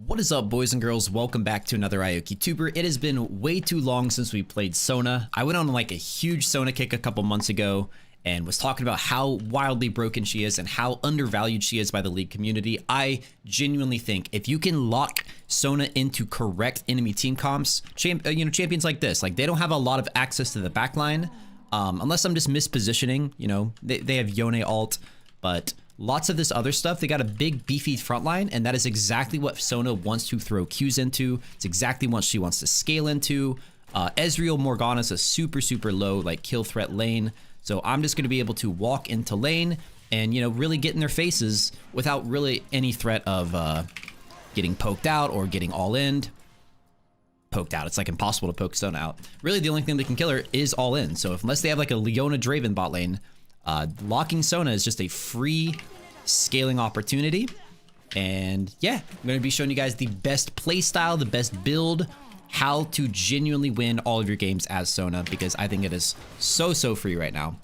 What is up, boys and girls? Welcome back to another Ioki Tuber. It has been way too long since we played Sona. I went on like a huge Sona kick a couple months ago and was talking about how wildly broken she is and how undervalued she is by the League community. I genuinely think if you can lock Sona into correct enemy team comps, champions like this, like they don't have a lot of access to the backline, unless I'm just mispositioning. You know, they have Yone ult, but lots of this other stuff, they got a big beefy front line, and that is exactly what Sona wants to throw Qs into. It's exactly what she wants to scale into. Ezreal Morgana is a super low like kill threat lane, so I'm just going to be able to walk into lane and, you know, really get in their faces without really any threat of getting poked out or getting all in. Poked out, it's like impossible to poke Sona out. Really the only thing that can kill her is all in, so unless they have like a Leona Draven bot lane, locking Sona is just a free scaling opportunity. And yeah, I'm going to be showing you guys the best play style, the best build, how to genuinely win all of your games as Sona, because I think it is so free right now.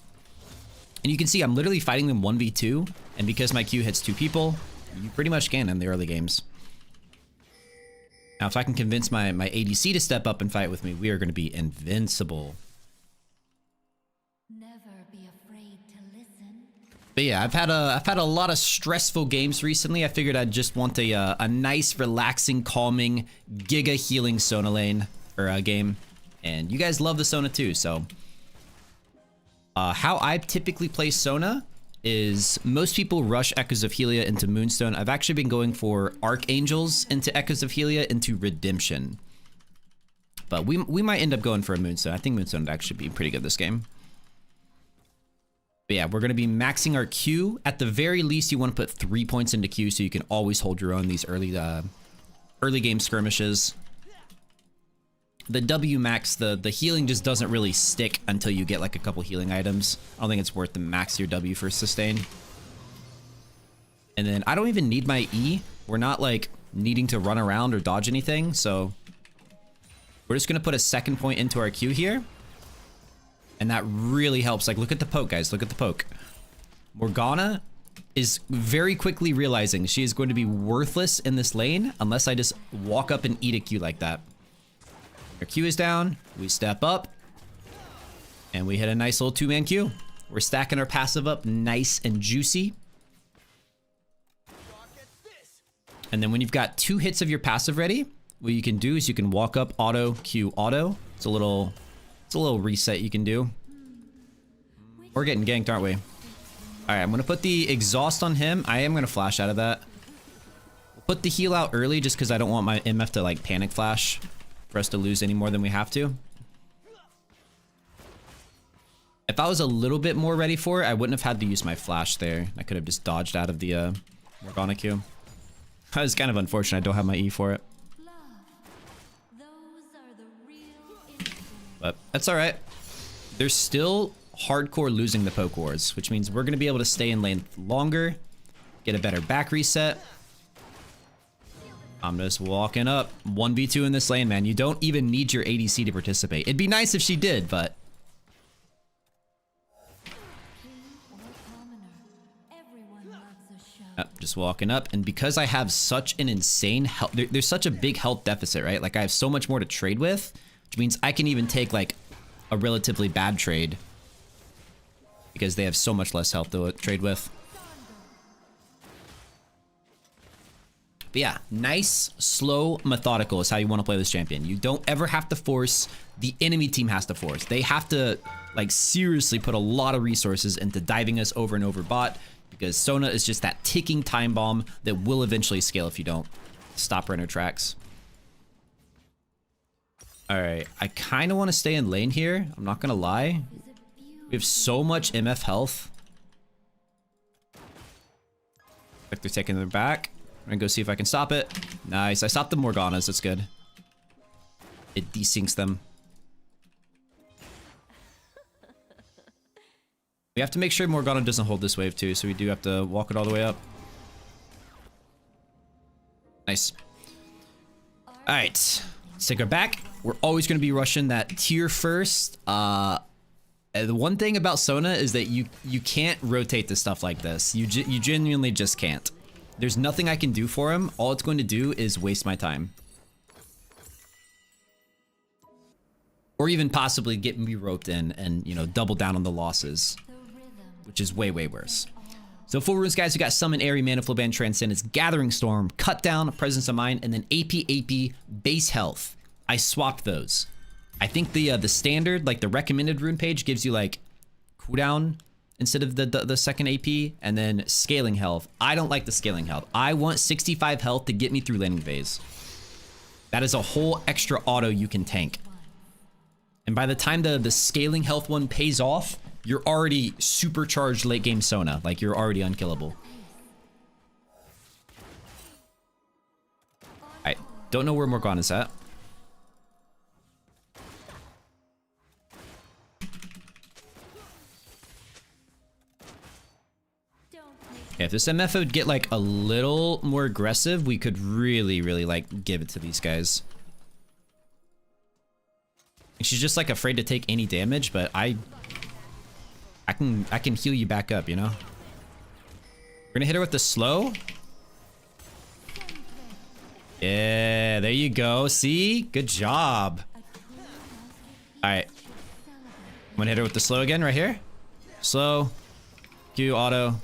And you can see I'm literally fighting them 1v2, and because my Q hits 2 people, you pretty much can in the early games. Now if I can convince my ADC to step up and fight with me, we are going to be invincible. But yeah, I've had a lot of stressful games recently. I figured I'd just want a nice, relaxing, calming, giga healing Sona lane or game, and you guys love the Sona too. So, how I typically play Sona is most people rush Echoes of Helia into Moonstone. I've actually been going for Archangels into Echoes of Helia into Redemption, but we might end up going for a Moonstone. I think Moonstone would actually be pretty good this game. But yeah, we're going to be maxing our Q. At the very least, you want to put 3 points into Q so you can always hold your own these early game skirmishes. The W max, the healing just doesn't really stick until you get like a couple healing items. I don't think it's worth to max your W for sustain. And then I don't even need my E. We're not like needing to run around or dodge anything. So we're just going to put a second point into our Q here. And that really helps. Like, look at the poke, guys. Look at the poke. Morgana is very quickly realizing she is going to be worthless in this lane unless I just walk up and eat a Q like that. Our Q is down. We step up. And we hit a nice little 2-man Q. We're stacking our passive up nice and juicy. And then when you've got 2 hits of your passive ready, what you can do is you can walk up, auto, Q, auto. It's a little reset you can do. We're getting ganked, aren't we? All right, I'm going to put the exhaust on him. I am going to flash out of that. We'll put the heal out early just because I don't want my MF to like panic flash for us to lose any more than we have to. If I was a little bit more ready for it, I wouldn't have had to use my flash there. I could have just dodged out of the Morgana Q. That was kind of unfortunate. I don't have my E for it. But that's all right. There's still hardcore losing the poke wars, which means we're going to be able to stay in lane longer, get a better back reset. I'm just walking up 1v2 in this lane, man. You don't even need your ADC to participate. It'd be nice if she did, but just walking up. And because I have such an insane health, there's such a big health deficit, right? Like I have so much more to trade with, which means I can even take like a relatively bad trade because they have so much less health to trade with. But yeah, nice, slow, methodical is how you want to play this champion. You don't ever have to force. The enemy team has to force. They have to like seriously put a lot of resources into diving us over and over bot, because Sona is just that ticking time bomb that will eventually scale if you don't stop her in her tracks. All right, I kind of want to stay in lane here. I'm not going to lie. We have so much MF health. Like they're taking them back. I'm going to go see if I can stop it. Nice. I stopped the Morganas. That's good. It desyncs them. We have to make sure Morgana doesn't hold this wave too, so we do have to walk it all the way up. Nice. All right. Let's take her back. We're always going to be rushing that tier first. The one thing about Sona is that you can't rotate the stuff like this. You genuinely just can't. There's nothing I can do for him. All it's going to do is waste my time. Or even possibly get me roped in and, you know, double down on the losses, which is way, way worse. So full runes, guys, we got Summon, Airy, Mana Flow Band, Transcendence, Gathering Storm, Cut Down, Presence of Mind, and then AP, Base Health. I swapped those. I think the standard, like the recommended rune page, gives you like cooldown instead of the second AP, and then scaling health. I don't like the scaling health. I want 65 health to get me through landing phase. That is a whole extra auto you can tank. And by the time the scaling health one pays off, you're already supercharged late game Sona. Like, you're already unkillable. I don't know where Morgana's at. Yeah, if this MF would get like a little more aggressive, we could really, really like give it to these guys. She's just like afraid to take any damage, but I can heal you back up, you know? We're gonna hit her with the slow. Yeah, there you go. See? Good job. Alright. I'm gonna hit her with the slow again right here. Slow. Q, auto.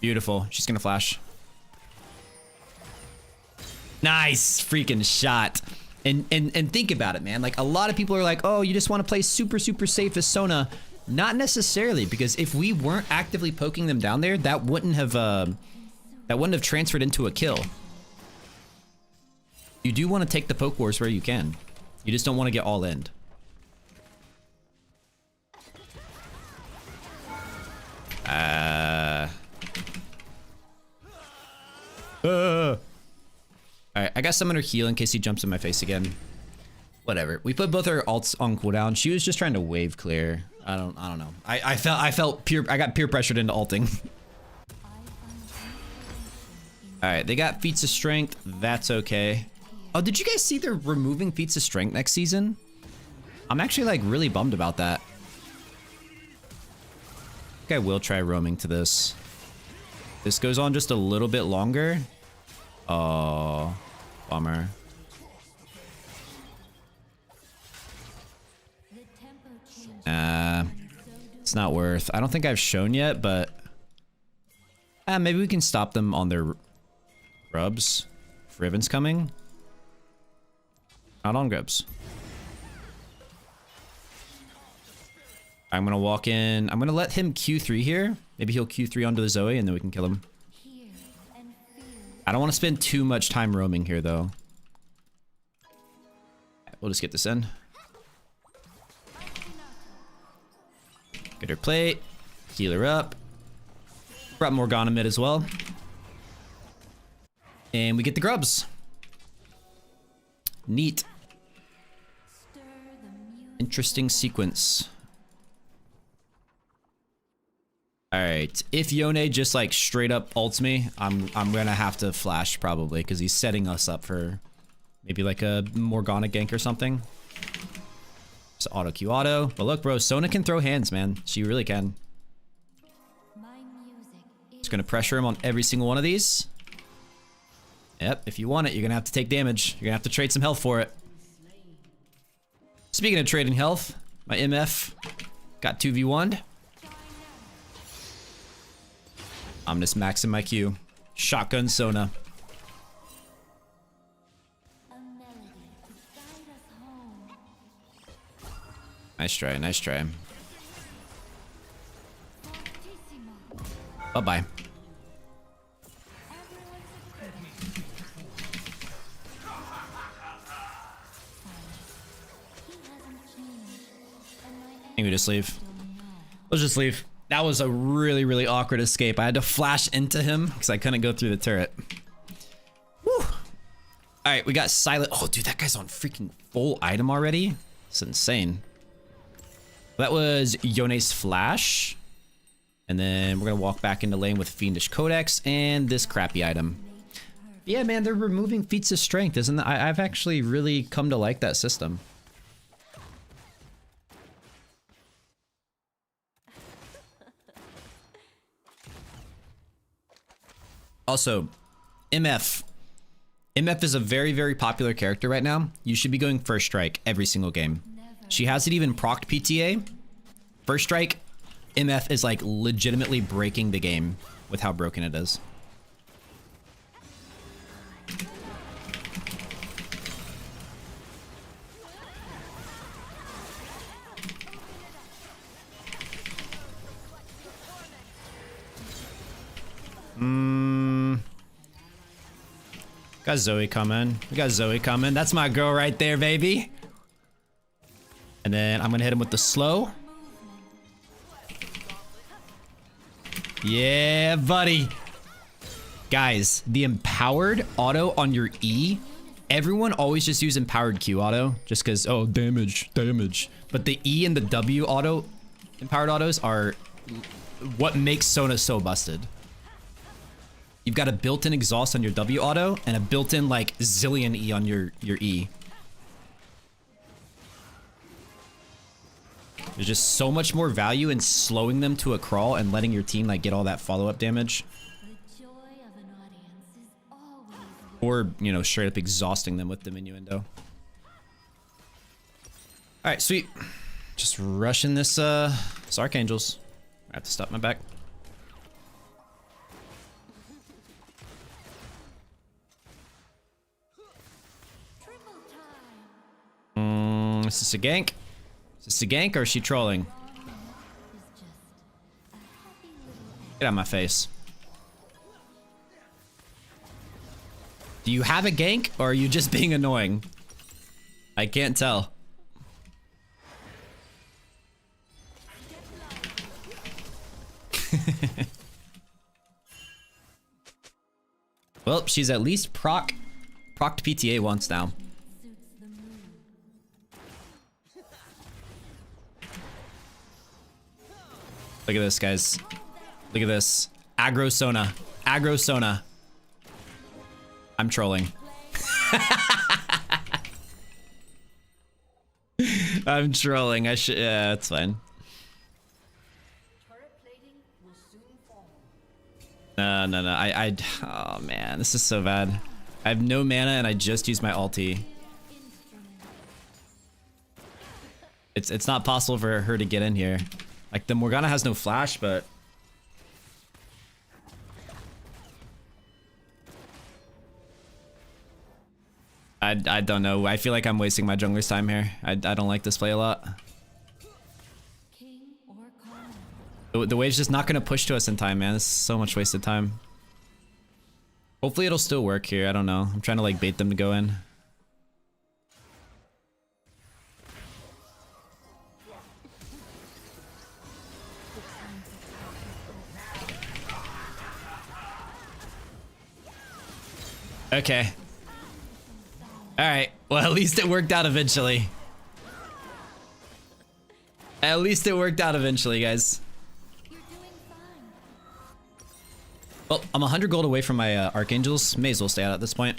Beautiful. She's gonna flash. Nice freaking shot. And think about it, man. Like, a lot of people are like, oh, you just want to play super, super safe as Sona. Not necessarily, because if we weren't actively poking them down there, that wouldn't have transferred into a kill. You do want to take the poke wars where you can. You just don't want to get all in. Alright, I got Summoner heal in case he jumps in my face again. Whatever. We put both our alts on cooldown. She was just trying to wave clear. I don't know. I got peer pressured into ulting. Alright, they got feats of strength. That's okay. Oh, did you guys see they're removing feats of strength next season? I'm actually like really bummed about that. I think I will try roaming to this. This goes on just a little bit longer. Oh, bummer. It's not worth. I don't think I've shown yet, but maybe we can stop them on their grubs. If Riven's coming. Not on grubs. I'm gonna walk in. I'm gonna let him Q3 here. Maybe he'll Q3 onto the Zoe and then we can kill him. I don't want to spend too much time roaming here, though. We'll just get this in. Get her plate. Heal her up. Brought Morgana mid as well. And we get the grubs. Neat. Interesting sequence. Alright, if Yone just like straight up ults me, I'm gonna have to flash probably, because he's setting us up for maybe like a Morgana gank or something. Just auto Q auto. But look, bro, Sona can throw hands, man. She really can. Just gonna pressure him on every single one of these. Yep, if you want it, you're gonna have to take damage. You're gonna have to trade some health for it. Speaking of trading health, my MF got 2v1'd. I'm just maxing my Q. Shotgun Sona. Nice try, nice try. Bye-bye. I think we just leave. Let's just leave. That was a really, really awkward escape. I had to flash into him because I couldn't go through the turret. Woo. All right, we got Silent. Oh, dude, that guy's on freaking full item already. It's insane. That was Yone's flash. And then we're going to walk back into lane with Fiendish Codex and this crappy item. Yeah, man, they're removing feats of strength, isn't that? I've actually really come to like that system. Also, MF. MF is a very, very popular character right now. You should be going first strike every single game. She hasn't even procced PTA. First strike, MF is like legitimately breaking the game with how broken it is. Got Zoe coming. We got Zoe coming. That's my girl right there, baby. And then I'm gonna hit him with the slow. Yeah, buddy. Guys, the empowered auto on your E, everyone always just use empowered Q auto just because, oh, damage. But the E and the W auto, empowered autos are what makes Sona so busted. You've got a built-in exhaust on your W auto and a built-in like zillion E on your E. There's just so much more value in slowing them to a crawl and letting your team like get all that follow-up damage. Or, you know, straight up exhausting them with the minuendo. All right, sweet. Just rushing this Archangels. I have to stop my back. Is this a gank? Is this a gank or is she trolling? Get out of my face. Do you have a gank or are you just being annoying? I can't tell. Well, she's at least procced PTA once now. Look at this, guys. Look at this. Aggro Sona. Aggro Sona. I'm trolling. I'm trolling. I should. Yeah, that's fine. No. Oh man, this is so bad. I have no mana and I just used my ulti. It's not possible for her to get in here. Like, the Morgana has no flash, but... I don't know. I feel like I'm wasting my jungler's time here. I don't like this play a lot. The wave's just not gonna push to us in time, man. This is so much wasted time. Hopefully it'll still work here. I don't know. I'm trying to, like, bait them to go in. Okay. Alright. Well, at least it worked out eventually. At least it worked out eventually, guys. Well, I'm 100 gold away from my Archangels. May as well stay out at this point.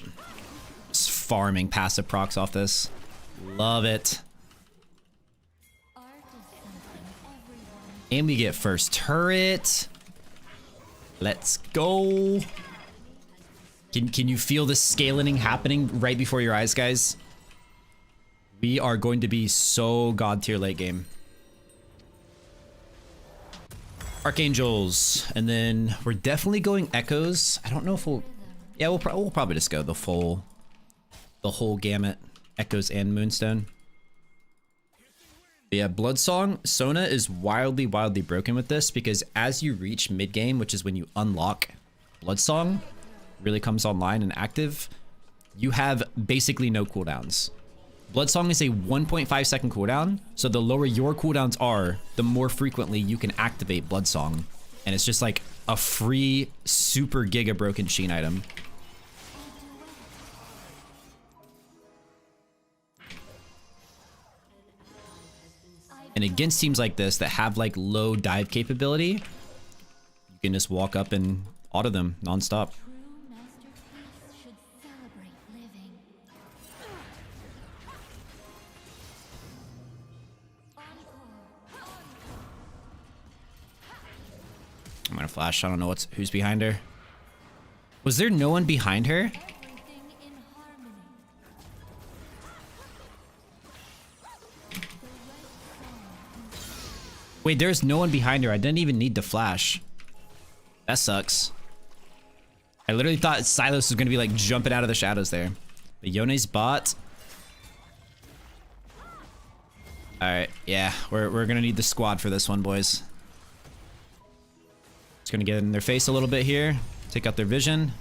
Just farming passive procs off this. Love it. And we get first turret. Let's go. Can you feel the scaling happening right before your eyes, guys? We are going to be so god tier late game. Archangels, and then we're definitely going echoes. I don't know if we'll, yeah, we'll probably just go the whole gamut, echoes and moonstone. But yeah, Bloodsong, Sona is wildly broken with this because as you reach mid game, which is when you unlock Bloodsong, really comes online and active, you have basically no cooldowns. Bloodsong is a 1.5 second cooldown, so the lower your cooldowns are, the more frequently you can activate Bloodsong. And it's just like a free super giga broken Sheen item. And against teams like this that have like low dive capability, you can just walk up and auto them non-stop. I'm gonna flash. I don't know who's behind her. Was there no one behind her? Wait, there's no one behind her. I didn't even need to flash. That sucks. I literally thought Silas was gonna be like jumping out of the shadows there. But Yone's bot. Alright, yeah, we're gonna need the squad for this one, boys. Just gonna get in their face a little bit here. Take out their vision.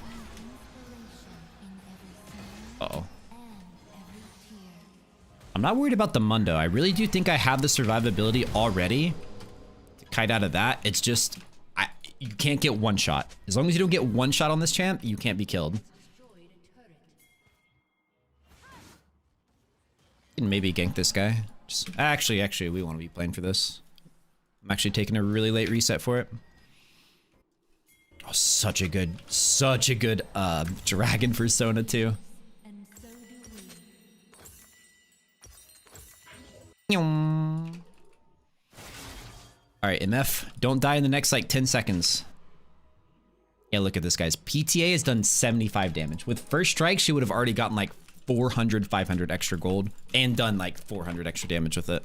Uh-oh. I'm not worried about the Mundo. I really do think I have the survivability already to kite out of that. It's just, you can't get one shot. As long as you don't get one shot on this champ, you can't be killed. Can maybe gank this guy. Just, actually, we want to be playing for this. I'm actually taking a really late reset for it. Oh, such a good dragon for Sona too. Alright, MF, don't die in the next like 10 seconds. Yeah, look at this, guys. PTA has done 75 damage. With first strike, she would have already gotten like 400, 500 extra gold and done like 400 extra damage with it.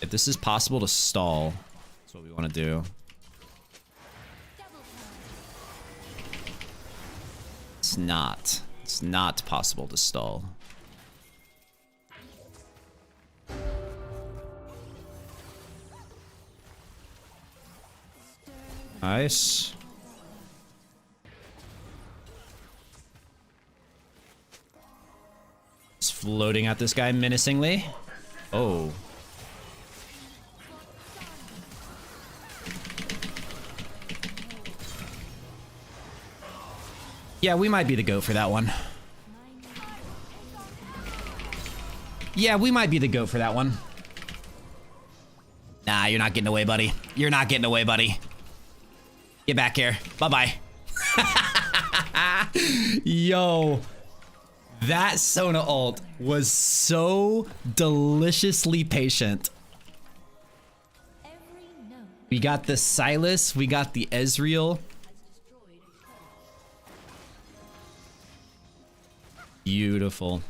If this is possible to stall, that's what we want to do. It's not. It's not possible to stall. Nice. It's floating at this guy menacingly. Oh. Yeah, we might be the GOAT for that one. Yeah, we might be the GOAT for that one. Nah, you're not getting away, buddy. You're not getting away, buddy. Get back here. Bye-bye. Yo. That Sona ult was so deliciously patient. We got the Silas. We got the Ezreal. Beautiful.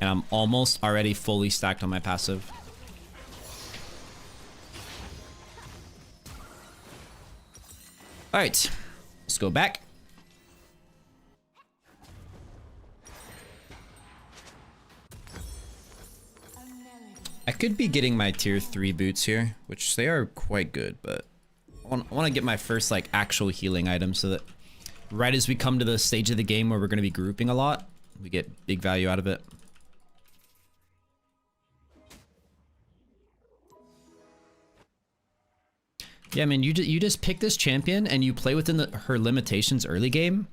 And I'm almost already fully stacked on my passive. All right, let's go back. I could be getting my tier 3 boots here, which they are quite good, but I want to get my first like actual healing item so that right as we come to the stage of the game where we're going to be grouping a lot, we get big value out of it. Yeah, I mean, you just pick this champion and you play within her limitations early game.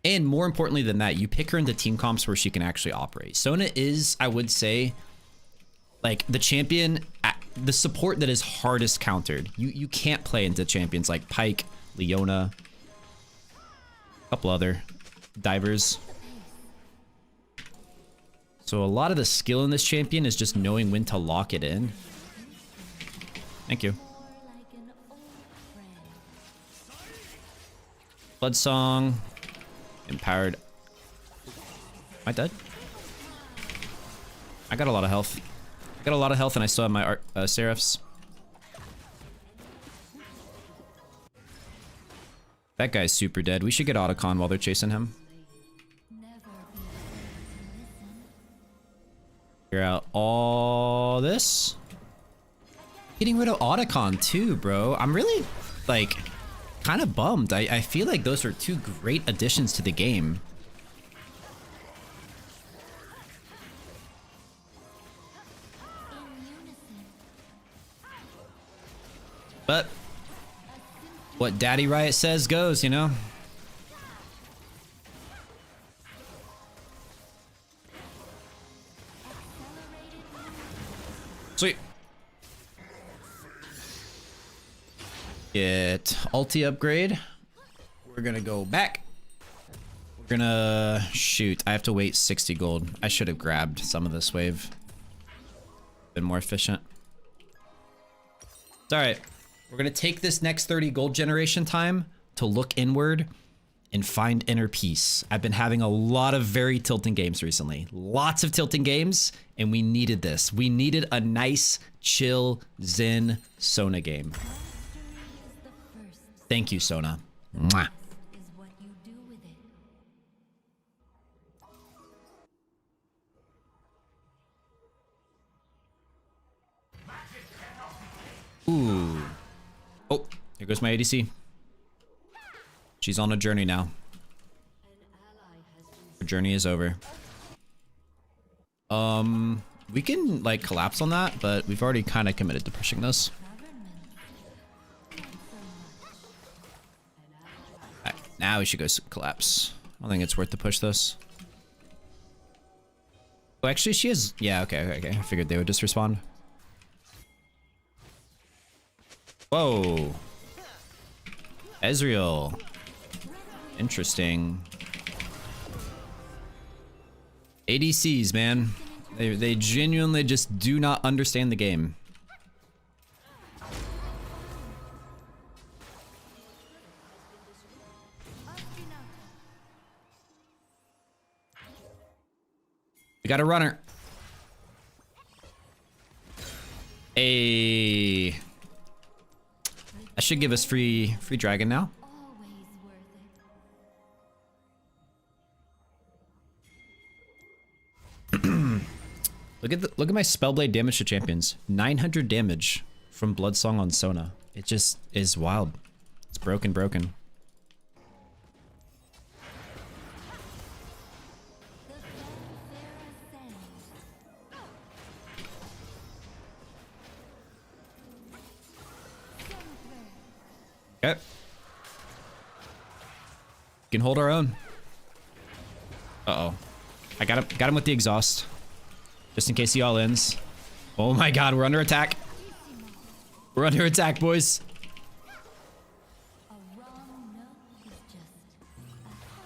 And more importantly than that, you pick her into team comps where she can actually operate. Sona is, I would say, like the champion, the support that is hardest countered. You can't play into champions like Pyke, Leona, a couple other divers. So a lot of the skill in this champion is just knowing when to lock it in. Thank you. Blood Song. Empowered. Am I dead? I got a lot of health. I got a lot of health and I still have my Seraphs. That guy's super dead. We should get Otacon while they're chasing him. Figure out all this. Getting rid of Otacon too, bro. I'm really, like, kind of bummed. I feel like those are two great additions to the game. But what Daddy Riot says goes, you know? Sweet. Get ulti upgrade. We're gonna go back. We're gonna shoot. I have to wait 60 gold. I should have grabbed some of this wave. Been more efficient. It's all right. We're going to take this next 30 gold generation time to look inward and find inner peace. I've been having a lot of very tilting games recently. Lots of tilting games, and we needed this. We needed a nice, chill, zen Sona game. Thank you, Sona. Mwah. Ooh. Oh, here goes my ADC. She's on a journey now. Her journey is over. We can like collapse on that, but we've already kind of committed to pushing this. Alright, now we should go collapse. I don't think it's worth to push this. Oh, actually, she is. Yeah, okay. I figured they would just respond. Whoa. Ezreal. Interesting. ADCs, man. They genuinely just do not understand the game. We got a runner. Hey. That should give us free dragon now. Look at my spellblade damage to champions. 900 damage from Bloodsong on Sona. It just is wild. It's broken. Okay. Can hold our own. Uh-oh. I got him with the exhaust. Just in case he all ends. Oh my god, we're under attack. We're under attack, boys.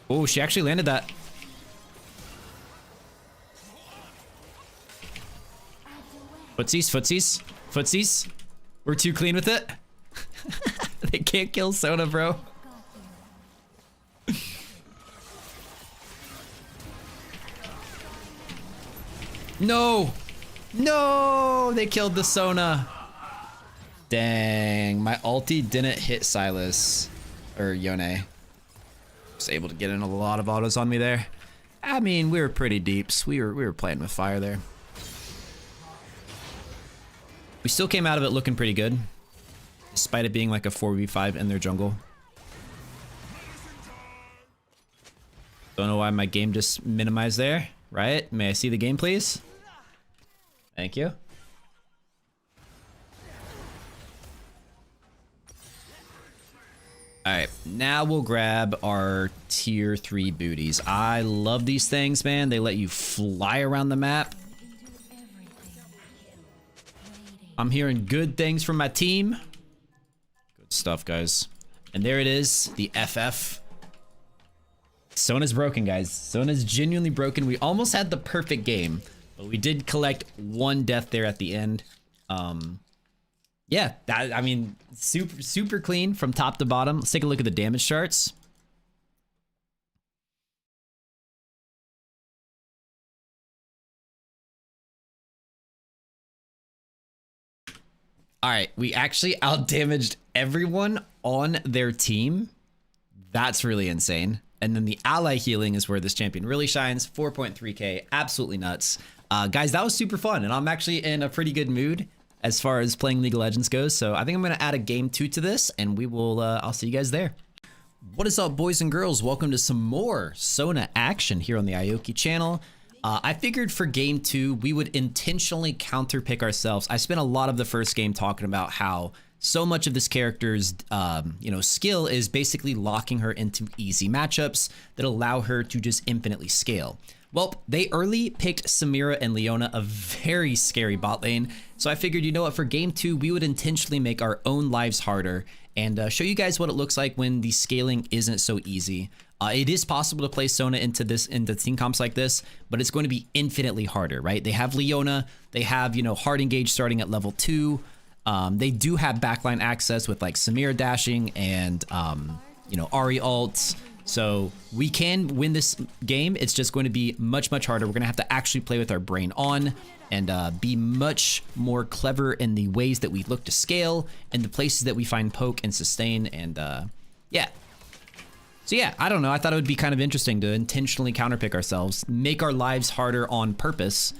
Oh, she actually landed that. Footsies. We're too clean with it. They can't kill Sona, bro. No! They killed the Sona. Dang, my ulti didn't hit Silas or Yone. Was able to get in a lot of autos on me there. I mean, we were pretty deeps. We were playing with fire there. We still came out of it looking pretty good, despite it being like a 4v5 in their jungle. Don't know why my game just minimized there, right? May I see the game, please? Thank you. Alright, now we'll grab our tier 3 booties. I love these things, man. They let you fly around the map. I'm hearing good things from my team. Good stuff, guys. And there it is, the FF. Sona's broken, guys. Sona's genuinely broken. We almost had the perfect game, but we did collect one death there at the end. Yeah, I mean, super clean from top to bottom. Let's take a look at the damage charts. All right, we actually outdamaged everyone on their team. That's really insane. And then the ally healing is where this champion really shines. 4.3k, absolutely nuts. Guys, that was super fun, and I'm actually in a pretty good mood as far as playing League of Legends goes. So I think I'm gonna add a game 2 to this, and we will, I'll see you guys there. What is up, boys and girls? Welcome to some more Sona action here on the Ioki channel. I figured for game 2, we would intentionally counterpick ourselves. I spent a lot of the first game talking about how so much of this character's skill is basically locking her into easy matchups that allow her to just infinitely scale. Well, they early picked Samira and Leona, a very scary bot lane. So I figured, you know what, for game 2, we would intentionally make our own lives harder and show you guys what it looks like when the scaling isn't so easy. It is possible to play Sona into team comps like this, but it's going to be infinitely harder, right? They have Leona, they have, hard engage starting at level 2. They do have backline access with like Samira dashing and, you know, Ari ults. So we can win this game. It's just going to be much, much harder. We're going to have to actually play with our brain on and be much more clever in the ways that we look to scale and the places that we find poke and sustain. And yeah. So yeah, I don't know. I thought it would be kind of interesting to intentionally counterpick ourselves, make our lives harder on purpose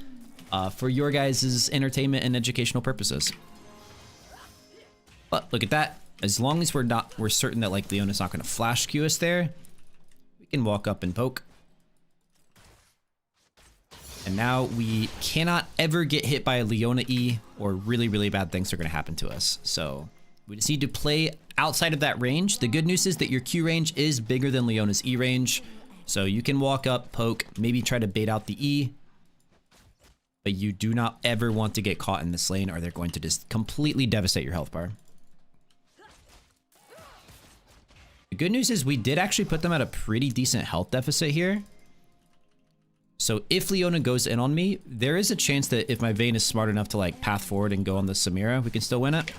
for your guys' entertainment and educational purposes. But look at that. As long as we're certain that like Leona's not going to flash Q us there, we can walk up and poke. And now we cannot ever get hit by a Leona E or really, really bad things are going to happen to us. So we just need to play outside of that range. The good news is that your Q range is bigger than Leona's E range. So you can walk up, poke, maybe try to bait out the E. But you do not ever want to get caught in this lane or they're going to just completely devastate your health bar. The good news is we did actually put them at a pretty decent health deficit here. So if Leona goes in on me, there is a chance that if my Vayne is smart enough to like path forward and go on the Samira, we can still win it.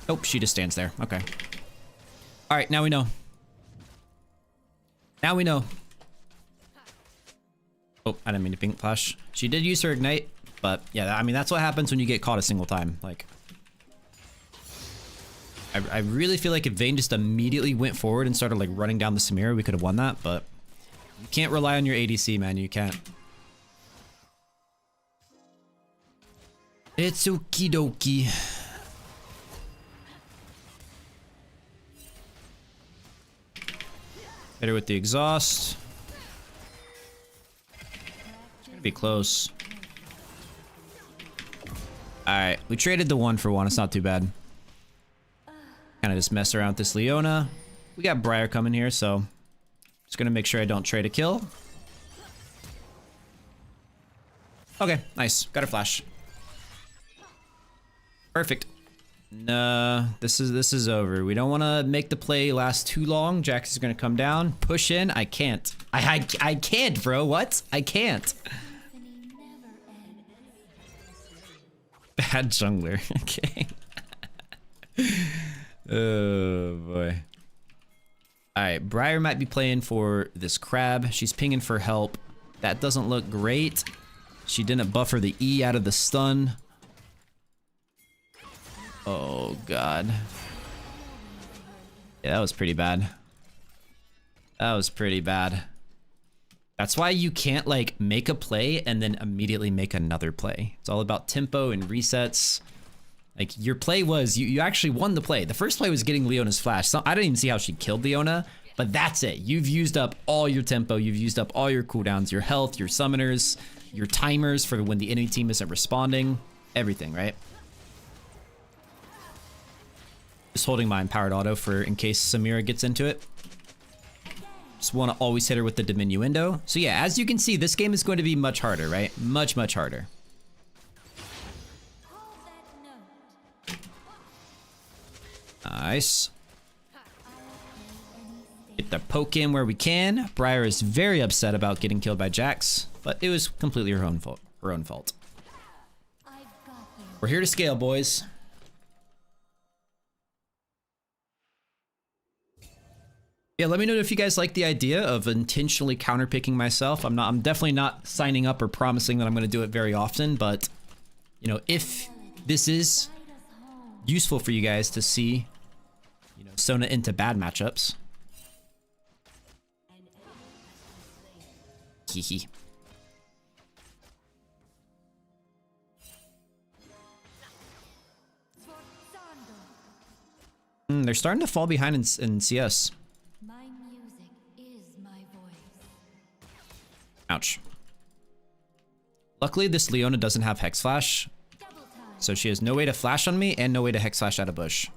Oh, she just stands there. Okay. All right, now we know. Now we know. Oh, I didn't mean to pink flash. She did use her ignite, but yeah, I mean, that's what happens when you get caught a single time. Like, I really feel like if Vayne just immediately went forward and started like running down the Samira, we could have won that, but you can't rely on your ADC, man. You can't. It's okie dokie. Hit her with the exhaust. It's gonna be close. Alright, we traded the 1 for 1. It's not too bad. Kind of just mess around with this Leona. We got Briar coming here, so just gonna make sure I don't trade a kill. Okay, nice. Got a flash. Perfect. No, this is over. We don't want to make the play last too long. Jax is gonna come down, push in. I can't. I can't, bro. What? I can't. Bad jungler. Okay. Oh boy. Alright, Briar might be playing for this crab. She's pinging for help. That doesn't look great. She didn't buffer the E out of the stun. Oh god. Yeah, that was pretty bad. That was pretty bad. That's why you can't like make a play and then immediately make another play. It's all about tempo and resets. Like your play was, you actually won the play. The first play was getting Leona's flash. So I didn't even see how she killed Leona, but that's it. You've used up all your tempo. You've used up all your cooldowns, your health, your summoners, your timers for when the enemy team isn't responding, everything, right? Just holding my empowered auto for in case Samira gets into it. Just want to always hit her with the diminuendo. So yeah, as you can see, this game is going to be much harder, right? Much, much harder. Nice. Get the poke in where we can. Briar is very upset about getting killed by Jax, but it was completely her own fault. Her own fault. We're here to scale, boys. Yeah, let me know if you guys like the idea of intentionally counterpicking myself. I'm definitely not signing up or promising that I'm going to do it very often, but you know, if this is useful for you guys to see, you know, Sona into bad matchups. Hehe. They're starting to fall behind in CS. My music is my voice. Ouch. Luckily, this Leona doesn't have Hex Flash, so she has no way to flash on me and no way to Hex Flash out of bush.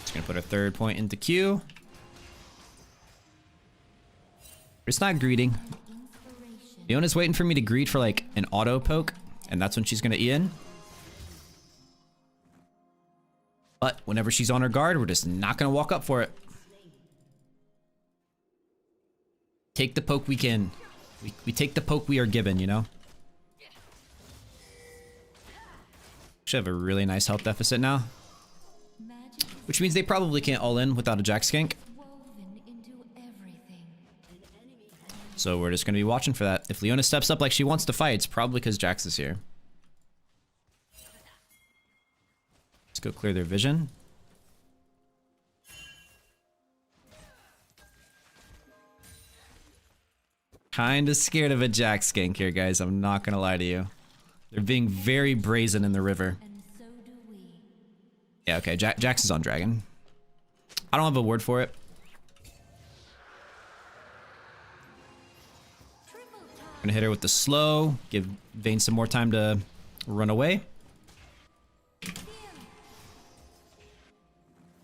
Just gonna put a third point into Q. It's not greeting. Leona's waiting for me to greet for like an auto poke, and that's when she's gonna E in. But whenever she's on her guard, we're just not gonna walk up for it. Take the poke we can. We take the poke we are given, you know? Should have a really nice health deficit now. Magic Which means they probably can't all in without a Jack Skank. woven into everything. So we're just going to be watching for that. If Leona steps up like she wants to fight, it's probably because Jax is here. Let's go clear their vision. Kinda scared of a Jack Skank here, guys. I'm not gonna lie to you. They're being very brazen in the river. And so do we. Yeah, okay. Jax is on Dragon. I don't have a word for it. Gonna hit her with the slow. Give Vayne some more time to run away.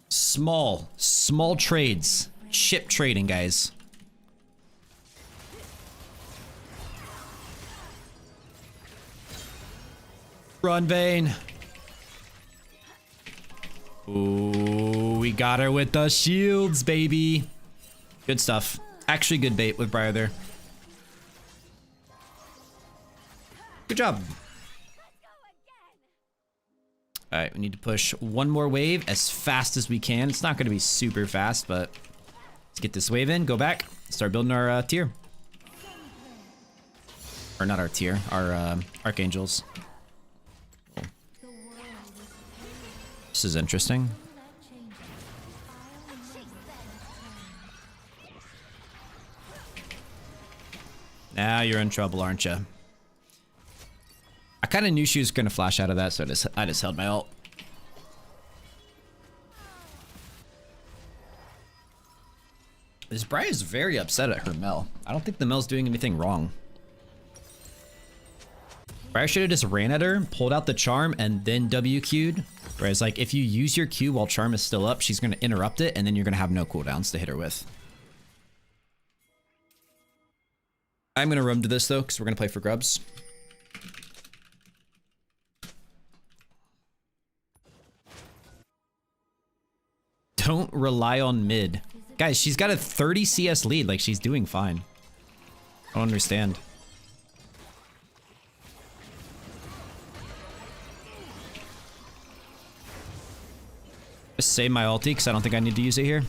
Small trades. Ship trading, guys. Run, Vayne. Ooh, we got her with the shields, baby. Good stuff. Actually, good bait with Briar there. Good job. All right, we need to push one more wave as fast as we can. It's not going to be super fast, but let's get this wave in, go back, start building our tier. Or not our tier, our Archangels. This is interesting. Now you're in trouble, aren't you? I kind of knew she was going to flash out of that, so I just held my ult. This Briar is very upset at her Mel. I don't think the Mel's doing anything wrong. Briar should have just ran at her, pulled out the charm, and then W Q'd. Whereas, like, if you use your Q while charm is still up, she's going to interrupt it, and then you're going to have no cooldowns to hit her with. I'm going to roam to this, though, because we're going to play for grubs. Don't rely on mid. Guys, she's got a 30 CS lead. Like, she's doing fine. I don't understand. Just save my ulti because I don't think I need to use it here.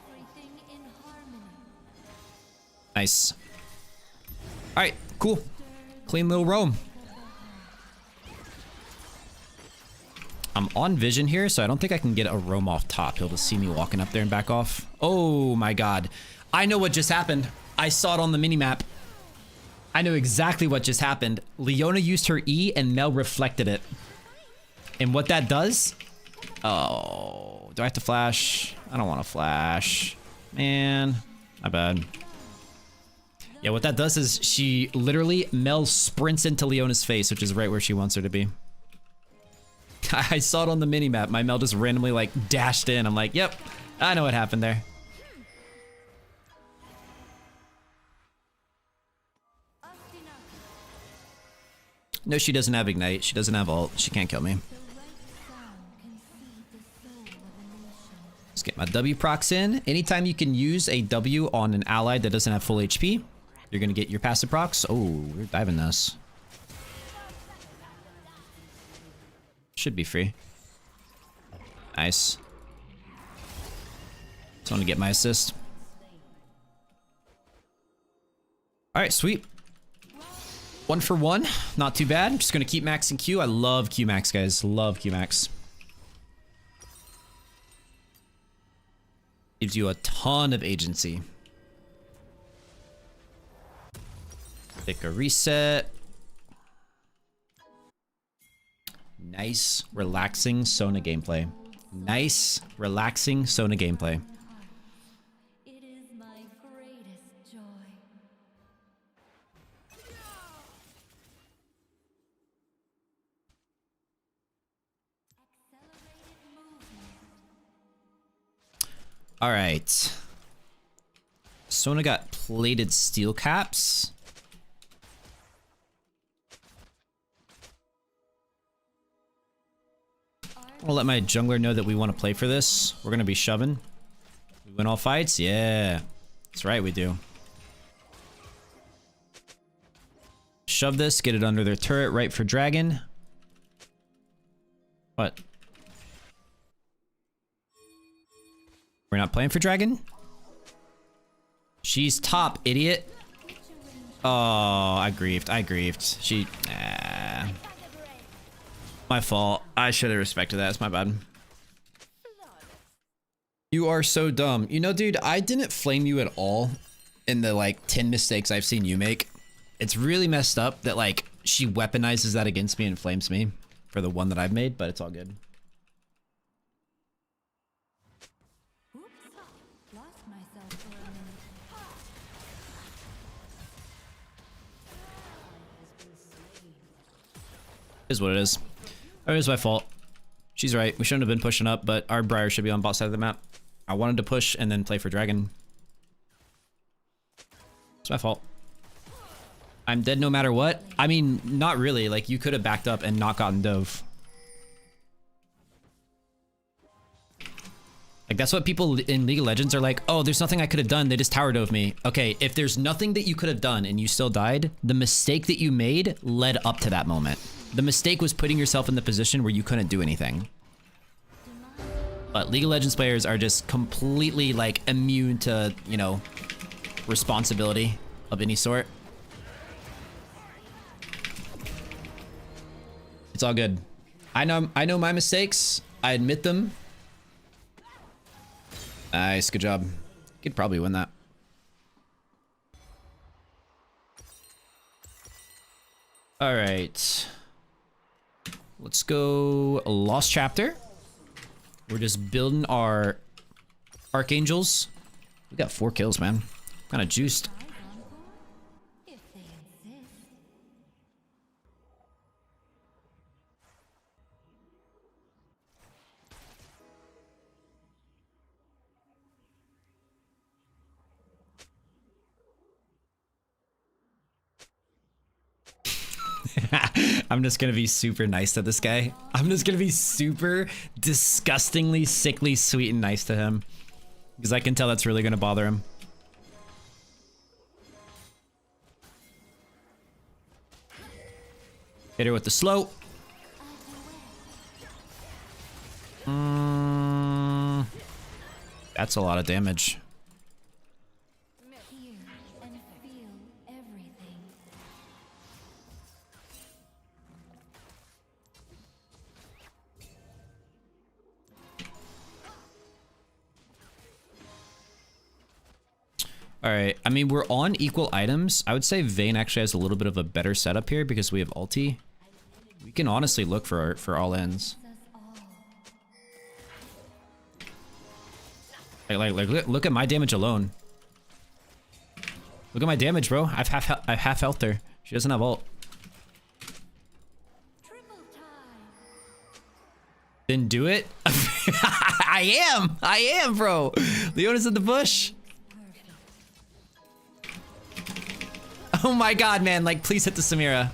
Everything in harmony. Nice. Alright, cool. Clean little roam. I'm on vision here, so I don't think I can get a roam off top. He'll just see me walking up there and back off. Oh my god. I know what just happened. I saw it on the minimap. I know exactly what just happened. Leona used her E and Mel reflected it. And what that does... Oh, do I have to flash? I don't want to flash. Man, my bad. Yeah, what that does is she literally, Mel sprints into Leona's face, which is right where she wants her to be. I saw it on the minimap. My Mel just randomly like dashed in. I'm like, yep, I know what happened there. No, she doesn't have Ignite. She doesn't have ult. She can't kill me. Let's get my W procs in. Anytime you can use a W on an ally that doesn't have full HP, you're going to get your passive procs. Oh, we're diving this. Should be free. Nice. Just want to get my assist. Alright, sweet. 1 for 1. Not too bad. Just going to keep maxing Q. I love Q max, guys. Love Q max. Gives you a ton of agency. Take a reset. Nice, relaxing Sona gameplay. Nice, relaxing Sona gameplay. It is my greatest joy. Accelerated movement. All right. Sona got plated steel caps. I'll let my jungler know that we want to play for this. We're going to be shoving. We win all fights? Yeah. That's right, we do. shove this, get it under their turret, right for dragon. What? We're not playing for dragon? She's top, idiot. Oh, I griefed. I griefed. She... My fault. I should have respected that. It's my bad. You are so dumb. You know, dude, I didn't flame you at all in the, like, 10 mistakes I've seen you make. It's really messed up that, like, she weaponizes that against me and flames me for the one that I've made, but it's all good. Oops. Lost myself for a minute. Is what it is. Oh, it is my fault. She's right. We shouldn't have been pushing up, but our Briar should be on bot side of the map. I wanted to push and then play for dragon. It's my fault. I'm dead no matter what. I mean, not really. Like, you could have backed up and not gotten dove. Like, that's what people in League of Legends are like, oh, there's nothing I could have done. They just tower dove me. Okay, if there's nothing that you could have done and you still died, the mistake that you made led up to that moment. The mistake was putting yourself in the position where you couldn't do anything. But League of Legends players are just completely, like, immune to, you know, responsibility of any sort. It's all good. I know my mistakes. I admit them. Nice, good job. Could probably win that. All right. Let's go Lost Chapter. We're just building our Archangels. We got 4 kills, man. Kind of juiced. If they insist. I'm just gonna be super nice to this guy. I'm just gonna be super disgustingly, sickly, sweet and nice to him. Because I can tell that's really gonna bother him. Hit her with the slow. That's a lot of damage. Hear and feel everything. All right, I mean, we're on equal items. I would say Vayne actually has a little bit of a better setup here because we have ulti. We can honestly look for all ends. Like look at my damage alone. Look at my damage, bro. I've half health her. She doesn't have ult. Triple time. Then do it. I am, bro. Leona's in the bush. Oh my god, man. Like, please hit the Samira.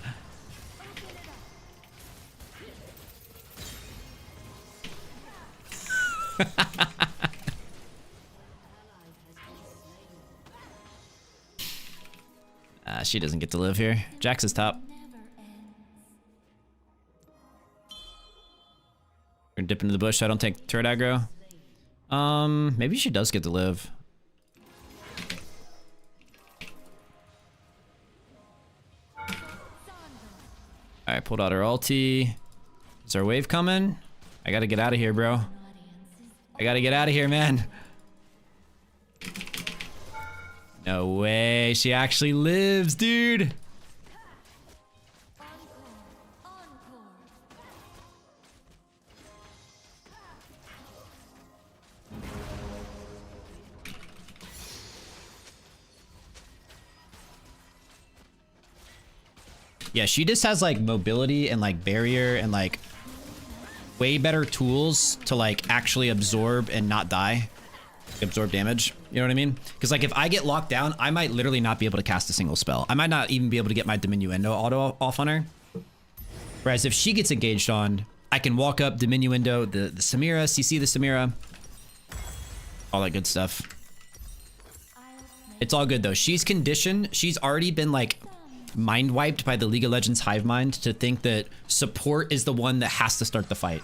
She doesn't get to live here. Jax is top. Never ends. We're gonna dip into the bush so I don't take turret aggro. Maybe she does get to live. Alright, pulled out her ulti. Is our wave coming? I gotta get out of here, bro. I gotta get out of here, man. No way. She actually lives, dude. Encore. Yeah, she just has like mobility and like barrier and like way better tools to like actually absorb and not die. Absorb damage. You know what I mean? Because like if I get locked down, I might literally not be able to cast a single spell. I might not even be able to get my diminuendo auto off on her. Whereas if she gets engaged on, I can walk up, diminuendo the Samira, CC the Samira. All that good stuff. It's all good though. She's conditioned. She's already been like mind wiped by the League of Legends hive mind to think that support is the one that has to start the fight.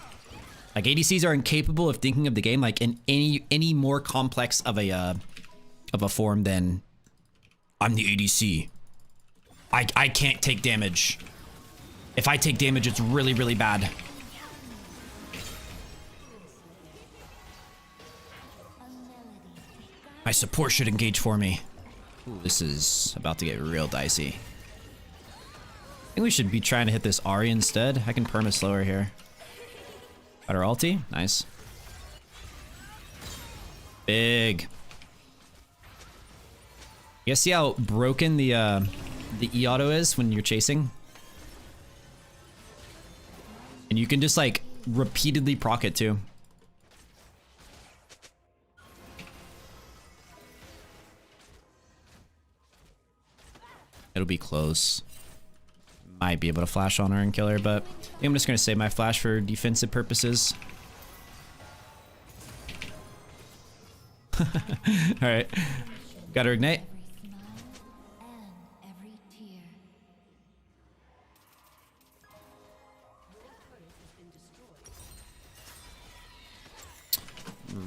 Like ADCs are incapable of thinking of the game like in any more complex of a form than I'm the ADC. I can't take damage. If I take damage, it's really, really bad. My support should engage for me. Ooh, this is about to get real dicey. I think we should be trying to hit this Ahri instead. I can perma slower here. Got our ulti. Nice. Big. You guys see how broken the E auto is when you're chasing? And you can just like repeatedly proc it too. It'll be close. Might be able to flash on her and kill her, but I think I'm just gonna save my flash for defensive purposes. Alright. Got her ignite.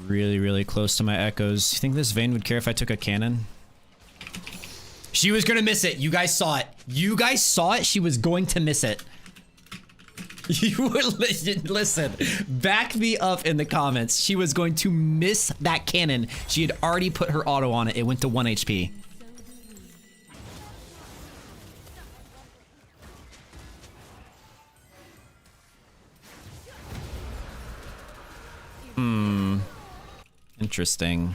Really, really close to my echoes. You think this Vayne would care if I took a cannon? She was gonna miss it. You guys saw it. You guys saw it. She was going to miss it. You would listen. Back me up in the comments. She was going to miss that cannon. She had already put her auto on it. It went to 1 HP. Interesting.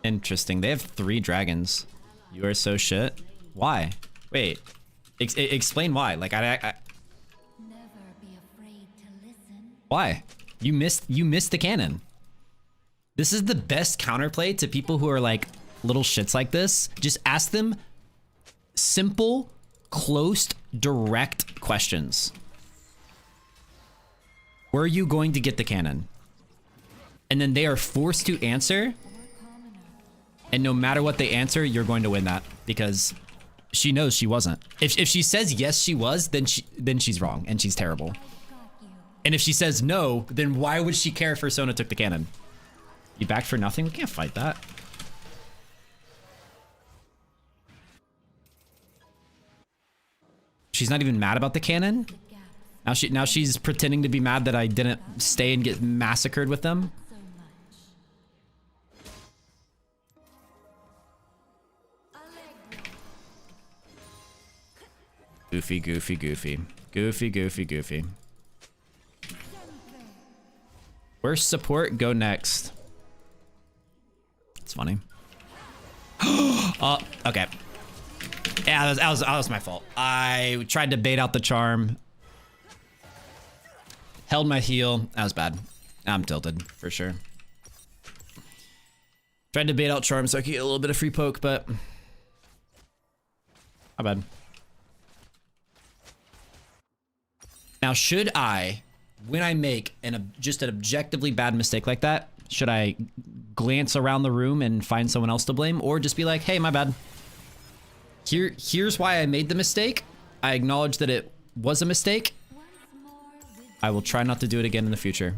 Interesting. They have 3 dragons. You are so shit. Why? Wait. Explain why. Like Never be afraid to listen. Why? You missed the cannon. This is the best counterplay to people who are like little shits like this. Just ask them simple, close, direct questions. Were you going to get the cannon? And then they are forced to answer. And no matter what they answer, you're going to win that because she knows she wasn't. If she says yes, she was, then she's wrong and she's terrible. And if she says no, then why would she care if Sona took the cannon? You backed for nothing? We can't fight that. She's not even mad about the cannon. Now she's pretending to be mad that I didn't stay and get massacred with them. Goofy, goofy, goofy. Goofy, goofy, goofy. Worst support, go next. It's funny. Oh, okay. Yeah, that was my fault. I tried to bait out the charm. Held my heel. That was bad. I'm tilted, for sure. Tried to bait out charm so I could get a little bit of free poke, but... Not bad. Now, should I, when I make just an objectively bad mistake like that, should I glance around the room and find someone else to blame, or just be like, hey, my bad. Here's why I made the mistake. I acknowledge that it was a mistake. I will try not to do it again in the future.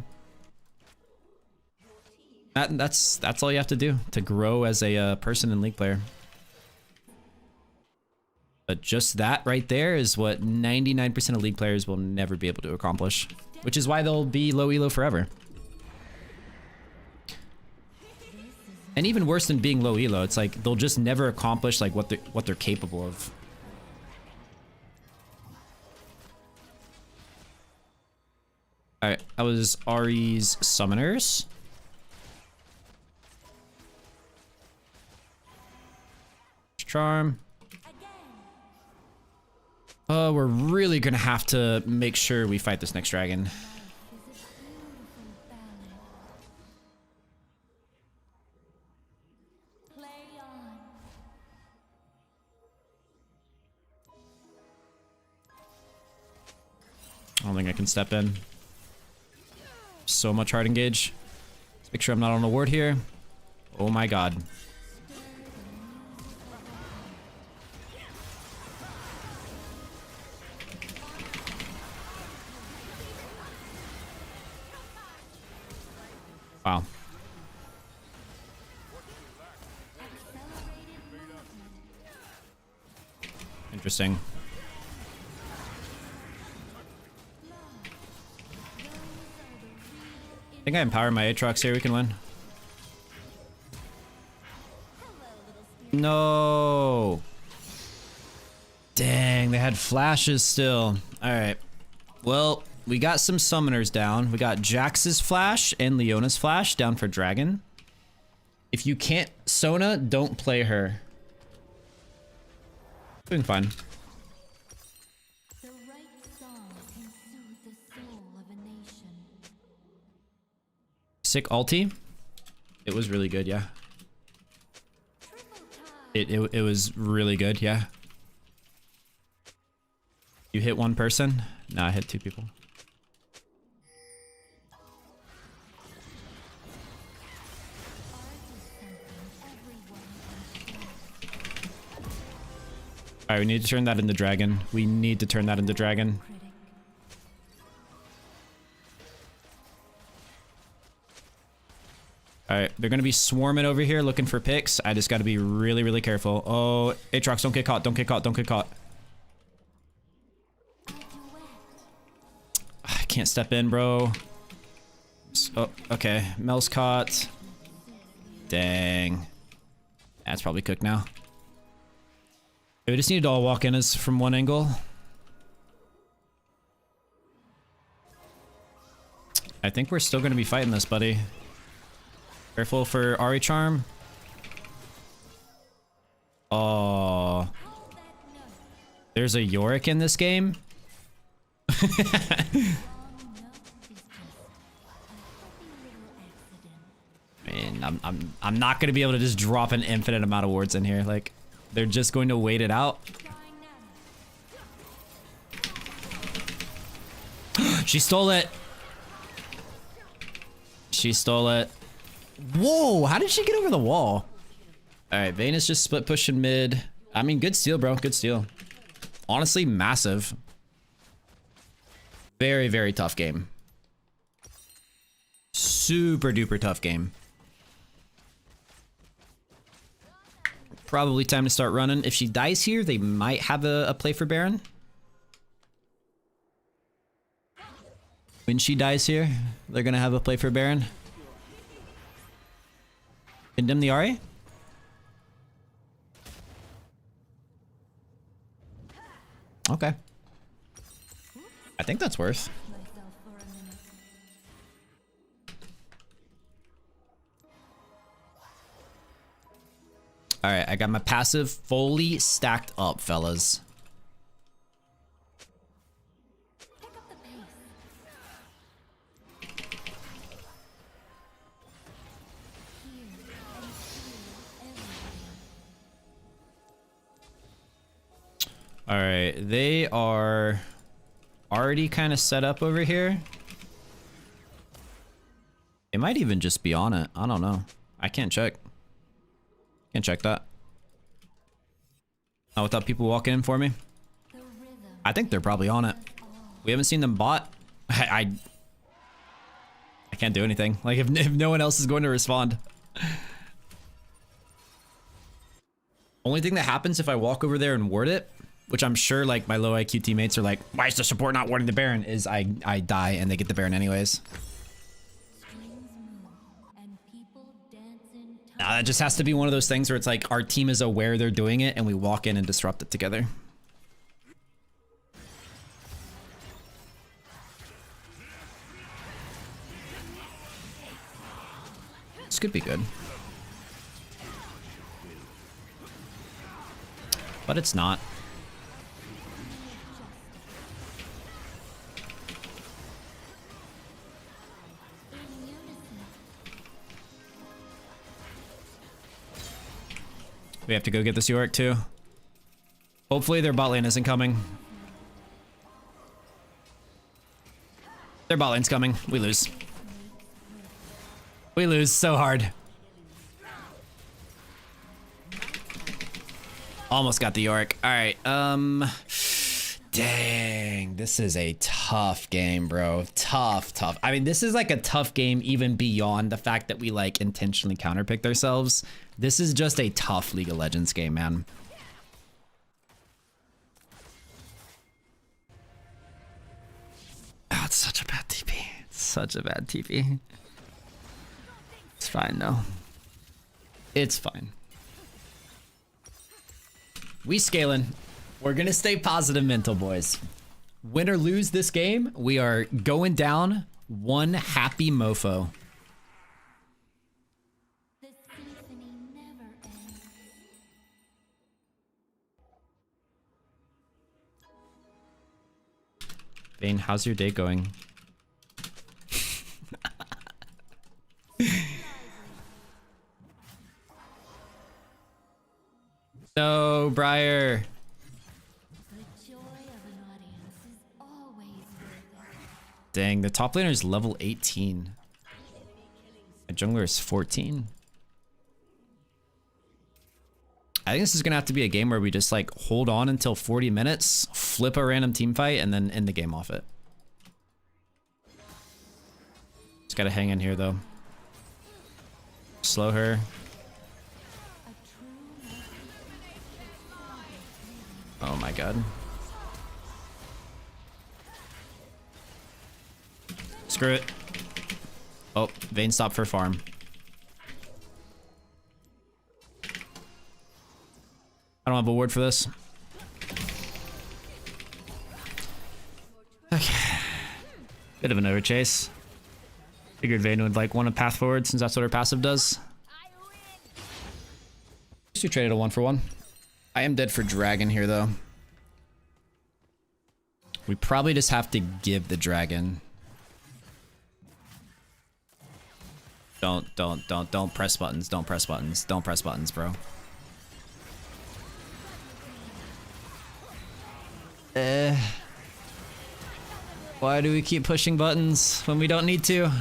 That's all you have to do to grow as a person and League player. But just that right there is what 99% of League players will never be able to accomplish, which is why they'll be low elo forever. And even worse than being low elo, it's like they'll just never accomplish like what they're capable of. All right, that was Ahri's summoners. Charm. We're really gonna have to make sure we fight this next dragon. I don't think I can step in. So much hard engage. Let's make sure I'm not on a ward here. Oh my god. Wow. Interesting. I think I empower my Aatrox here. We can win. No. Dang, they had flashes still. All right. Well, we got some summoners down. We got Jax's flash and Leona's flash down for Dragon. If you can't Sona, don't play her. Doing fine. The right song can soothe the soul of a nation. Sick ulti. It was really good, yeah. It was really good, yeah. You hit one person? No, I hit two people. Alright, we need to turn that into Dragon. We need to turn that into Dragon. Alright, they're gonna be swarming over here looking for picks. I just gotta be really, really careful. Oh, Aatrox, don't get caught, don't get caught, don't get caught. I can't step in, bro. Oh, okay. Mel's caught. Dang. That's probably cooked now. We just need to all walk in as from one angle. I think we're still gonna be fighting this, buddy. Careful for Ari Charm. Oh. There's a Yorick in this game. Man, I'm not gonna be able to just drop an infinite amount of wards in here. Like, they're just going to wait it out. She stole it. She stole it. Whoa, how did she get over the wall? All right, Vayne is just split pushing mid. I mean, good steal, bro. Good steal. Honestly, massive. Very, very tough game. Super duper tough game. Probably time to start running. If she dies here, they might have a play for Baron. When she dies here, they're gonna have a play for Baron. Condemn the Ahri? Okay. I think that's worth. Alright, I got my passive fully stacked up, fellas. Alright, they are already kind of set up over here. It might even just be on it. I don't know. I can't check. Can't check that. Not without people walking in for me. I think they're probably on it. We haven't seen them bot. I can't do anything. Like, if no one else is going to respond. Only thing that happens if I walk over there and ward it, which I'm sure like my low IQ teammates are like, why is the support not warding the Baron? Is I die and they get the Baron anyways. Nah, that just has to be one of those things where it's like our team is aware they're doing it and we walk in and disrupt it together. This could be good. But it's not. We have to go get this Yorick too. Hopefully their bot lane isn't coming. Their bot lane's coming. We lose. We lose so hard. Almost got the Yorick. All right. Dang. this is a tough game, bro. Tough. I mean, this is like a tough game even beyond the fact that we like intentionally counterpicked ourselves. This is just a tough League of Legends game, man. Oh, it's such a bad TP. It's such a bad TP. It's fine, though. It's fine. We scaling. We're gonna stay positive mental, boys. Win or lose this game, we are going down one happy mofo. The symphony never ends. Vayne, how's your day going? No, Briar. The joy of an audience is always worth it. Dang, the top laner is level 18. My jungler is 14. I think this is gonna have to be a game where we just like hold on until 40 minutes, flip a random team fight, and then end the game off it. Just gotta hang in here though. Slow her. Oh my god. Screw it. Oh, Vayne stopped for farm. I don't have a ward for this. Okay. Bit of an overchase. Figured Vayne would like want a path forward since that's what her passive does. Just you traded a 1-for-1. I am dead for dragon here though. We probably just have to give the dragon. Don't press buttons. Don't press buttons. Don't press buttons, bro. Why do we keep pushing buttons when we don't need to?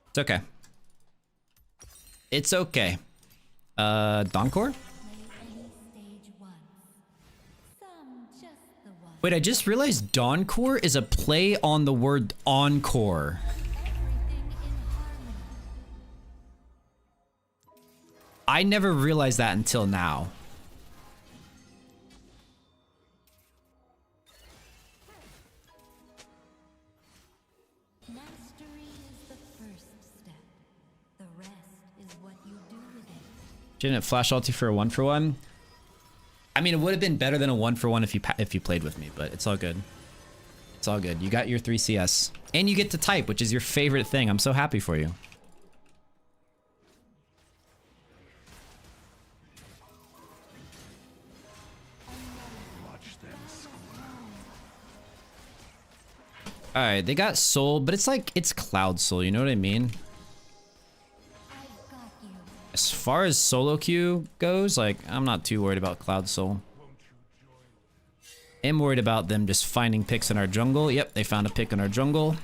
It's okay. It's okay. Doncor? Wait, I just realized Doncor is a play on the word encore. I never realized that until now. Didn't flash ulti for a 1-for-1? I mean, it would have been better than a 1-for-1 if you played with me, but it's all good. It's all good. You got your 3 CS. And you get to type, which is your favorite thing. I'm so happy for you. Alright, they got soul, but it's like, it's cloud soul, you know what I mean? As far as solo queue goes, like, I'm not too worried about Cloud Soul. I'm worried about them just finding picks in our jungle. Yep, they found a pick in our jungle.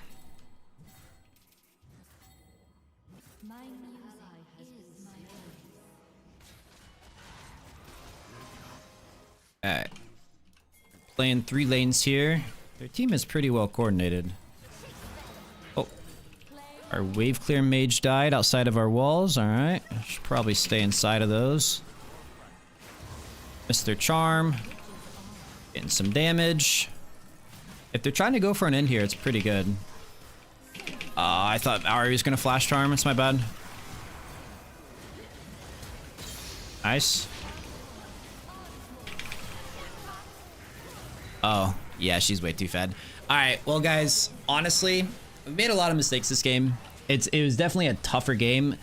Alright. Playing 3 lanes here. Their team is pretty well coordinated. Oh. Our wave clear mage died outside of our walls. Alright. Should probably stay inside of those. Mr. Charm. Getting some damage. If they're trying to go for an end here, it's pretty good. I thought Ari was gonna flash charm. It's my bad. Nice. Oh, yeah, she's way too fed. Alright, well guys, honestly, we made a lot of mistakes this game. It was definitely a tougher game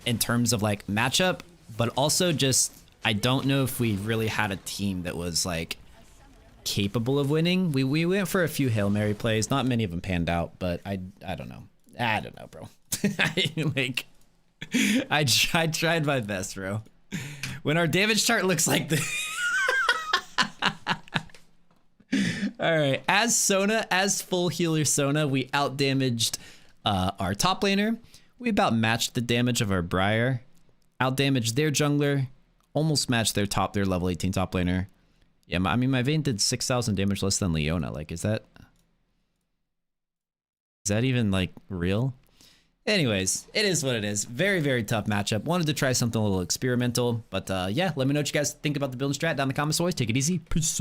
in terms of like matchup, but also just I don't know if we really had a team that was like capable of winning. We went for a few Hail Mary plays, not many of them panned out, but I don't know. I don't know, bro. I tried my best, bro. When our damage chart looks like this. Alright, as Sona, as full healer Sona, we outdamaged our top laner. We about matched the damage of our Briar. Outdamaged their jungler. almost matched their level 18 top laner. Yeah, I mean, my Vayne did 6,000 damage less than Leona. Like, is that even, like, real? Anyways, it is what it is. Very, very tough matchup. Wanted to try something a little experimental. But, yeah, let me know what you guys think about the build and strat down in the comments. Always take it easy. Peace.